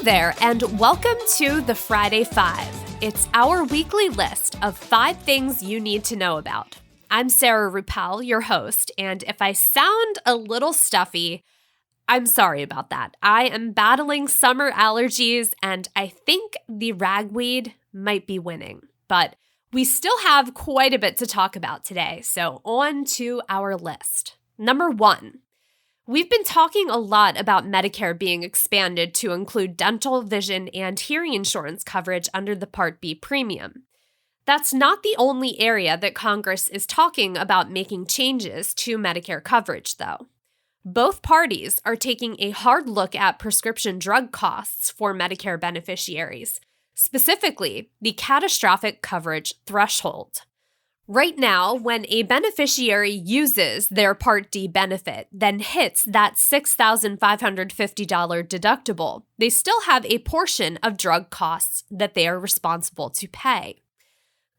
there, and welcome to the Friday Five. It's our weekly list of 5 things you need to know about. I'm Sarah Ruppel, your host, and if I sound a little stuffy, I'm sorry about that. I am battling summer allergies, and I think the ragweed might be winning. But we still have quite a bit to talk about today, so on to our list. Number 1. We've been talking a lot about Medicare being expanded to include dental, vision, and hearing insurance coverage under the Part B premium. That's not the only area that Congress is talking about making changes to Medicare coverage, though. Both parties are taking a hard look at prescription drug costs for Medicare beneficiaries, specifically the catastrophic coverage threshold. Right now, when a beneficiary uses their Part D benefit, then hits that $6,550 deductible, they still have a portion of drug costs that they are responsible to pay.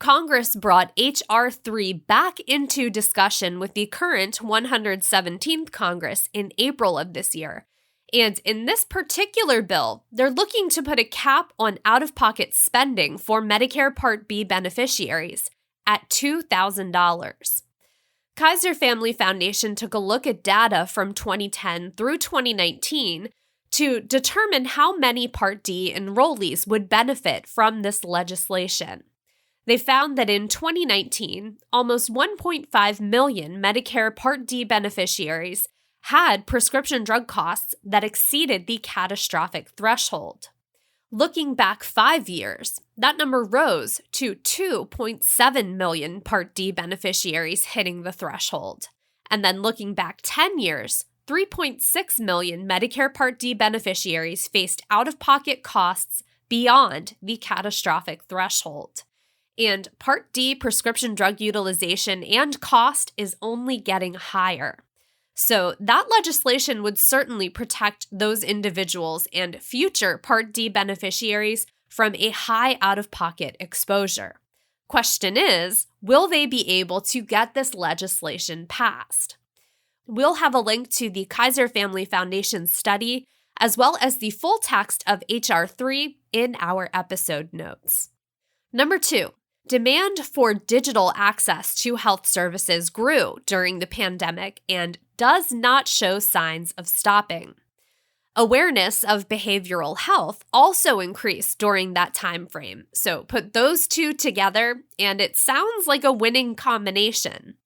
Congress brought H.R. 3 back into discussion with the current 117th Congress in April of this year. And in this particular bill, they're looking to put a cap on out-of-pocket spending for Medicare Part B beneficiaries at $2,000. Kaiser Family Foundation took a look at data from 2010 through 2019 to determine how many Part D enrollees would benefit from this legislation. They found that in 2019, almost 1.5 million Medicare Part D beneficiaries had prescription drug costs that exceeded the catastrophic threshold. Looking back 5 years, that number rose to 2.7 million Part D beneficiaries hitting the threshold. And then looking back 10 years, 3.6 million Medicare Part D beneficiaries faced out-of-pocket costs beyond the catastrophic threshold. And Part D prescription drug utilization and cost is only getting higher. So that legislation would certainly protect those individuals and future Part D beneficiaries from a high out-of-pocket exposure. Question is, will they be able to get this legislation passed? We'll have a link to the Kaiser Family Foundation study, as well as the full text of H.R. 3 in our episode notes. Number 2. Demand for digital access to health services grew during the pandemic and does not show signs of stopping. Awareness of behavioral health also increased during that time frame. So put those two together, and it sounds like a winning combination.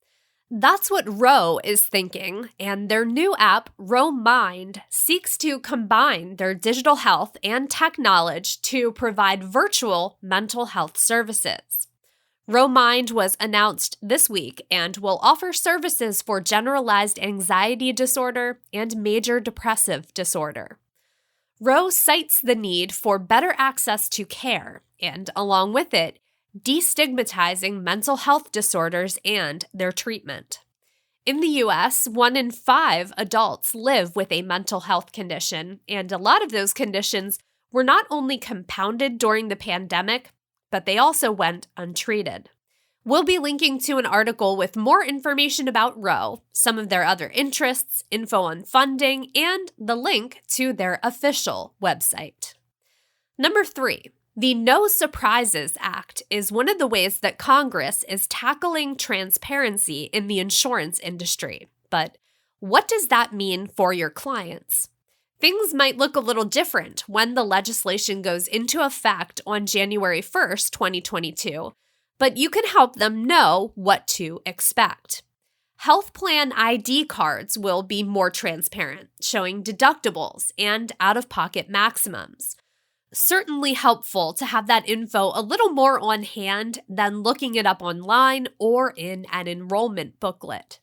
That's what Ro is thinking, and their new app, Ro Mind, seeks to combine their digital health and tech knowledge to provide virtual mental health services. Ro Mind was announced this week and will offer services for generalized anxiety disorder and major depressive disorder. Ro cites the need for better access to care and, along with it, destigmatizing mental health disorders and their treatment. In the U.S., 1 in 5 adults live with a mental health condition, and a lot of those conditions were not only compounded during the pandemic, but they also went untreated. We'll be linking to an article with more information about Ro, some of their other interests, info on funding, and the link to their official website. Number 3, the No Surprises Act is one of the ways that Congress is tackling transparency in the insurance industry. But what does that mean for your clients? Things might look a little different when the legislation goes into effect on January 1st, 2022, but you can help them know what to expect. Health plan ID cards will be more transparent, showing deductibles and out-of-pocket maximums. Certainly helpful to have that info a little more on hand than looking it up online or in an enrollment booklet.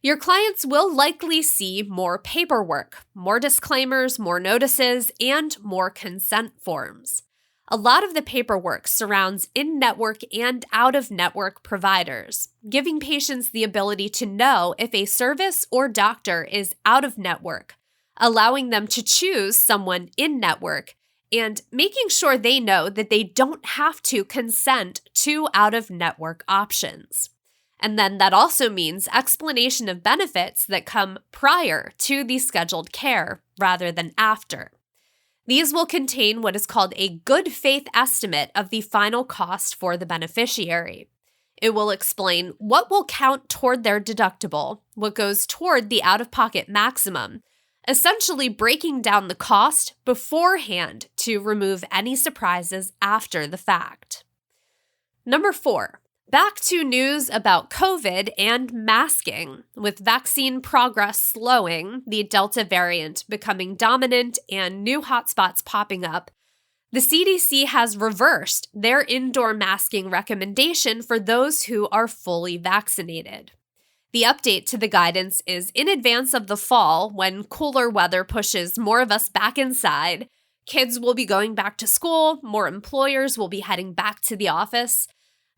Your clients will likely see more paperwork, more disclaimers, more notices, and more consent forms. A lot of the paperwork surrounds in-network and out-of-network providers, giving patients the ability to know if a service or doctor is out-of-network, allowing them to choose someone in-network, and making sure they know that they don't have to consent to out-of-network options. And then that also means explanation of benefits that come prior to the scheduled care rather than after. These will contain what is called a good faith estimate of the final cost for the beneficiary. It will explain what will count toward their deductible, what goes toward the out-of-pocket maximum, essentially breaking down the cost beforehand to remove any surprises after the fact. Number 4, back to news about COVID and masking. With vaccine progress slowing, the Delta variant becoming dominant, and new hotspots popping up, the CDC has reversed their indoor masking recommendation for those who are fully vaccinated. The update to the guidance is in advance of the fall, when cooler weather pushes more of us back inside. Kids will be going back to school, more employers will be heading back to the office.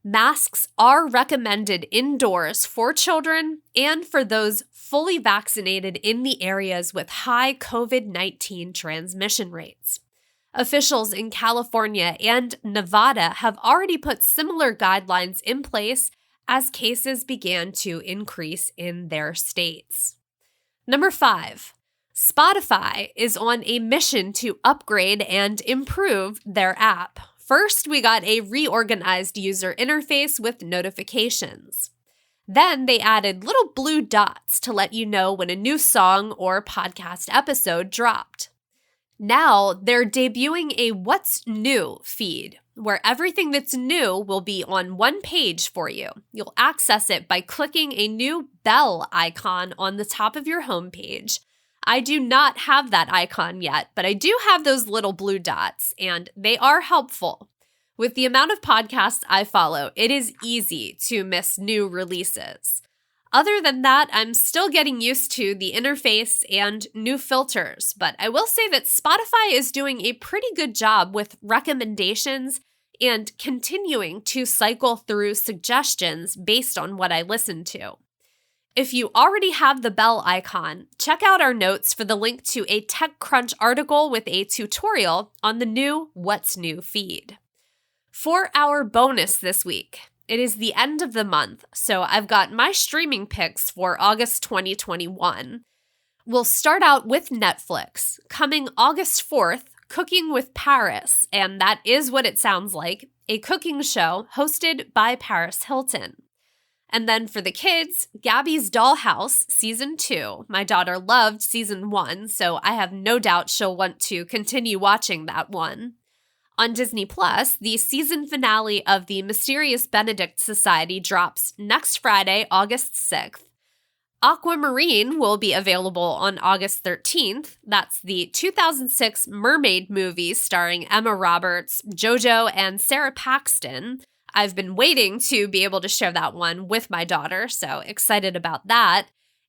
Masks are recommended indoors for children and for those fully vaccinated in the areas with high COVID-19 transmission rates. Officials in California and Nevada have already put similar guidelines in place as cases began to increase in their states. Number 5, Spotify is on a mission to upgrade and improve their app. First, we got a reorganized user interface with notifications. Then they added little blue dots to let you know when a new song or podcast episode dropped. Now they're debuting a What's New feed, where everything that's new will be on one page for you. You'll access it by clicking a new bell icon on the top of your homepage. I do not have that icon yet, but I do have those little blue dots, and they are helpful. With the amount of podcasts I follow, it is easy to miss new releases. Other than that, I'm still getting used to the interface and new filters, but I will say that Spotify is doing a pretty good job with recommendations and continuing to cycle through suggestions based on what I listen to. If you already have the bell icon, check out our notes for the link to a TechCrunch article with a tutorial on the new What's New feed. For our bonus this week, it is the end of the month, so I've got my streaming picks for August 2021. We'll start out with Netflix. Coming August 4th, Cooking with Paris, and that is what it sounds like, a cooking show hosted by Paris Hilton. And then for the kids, Gabby's Dollhouse Season 2. My daughter loved Season 1, so I have no doubt she'll want to continue watching that one. On Disney Plus, the season finale of the Mysterious Benedict Society drops next Friday, August 6th. Aquamarine will be available on August 13th. That's the 2006 mermaid movie starring Emma Roberts, JoJo, and Sarah Paxton. I've been waiting to be able to share that one with my daughter, so excited about that.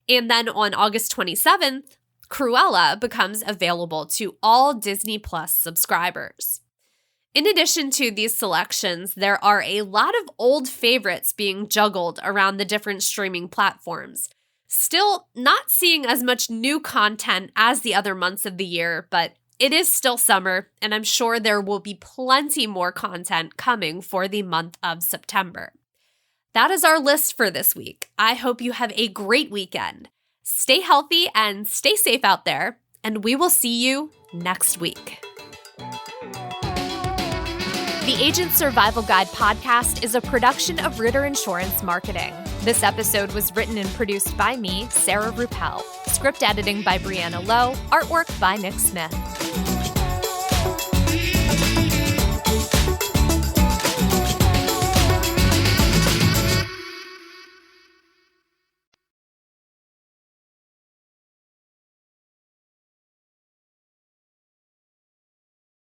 And then on August 27th, Cruella becomes available to all Disney Plus subscribers. In addition to these selections, there are a lot of old favorites being juggled around the different streaming platforms. Still not seeing as much new content as the other months of the year, but it is still summer, and I'm sure there will be plenty more content coming for the month of September. That is our list for this week. I hope you have a great weekend. Stay healthy and stay safe out there, and we will see you next week. The Agent Survival Guide podcast is a production of Ritter Insurance Marketing. This episode was written and produced by me, Sarah Ruppel. Script editing by Brianna Lowe. Artwork by Nick Smith.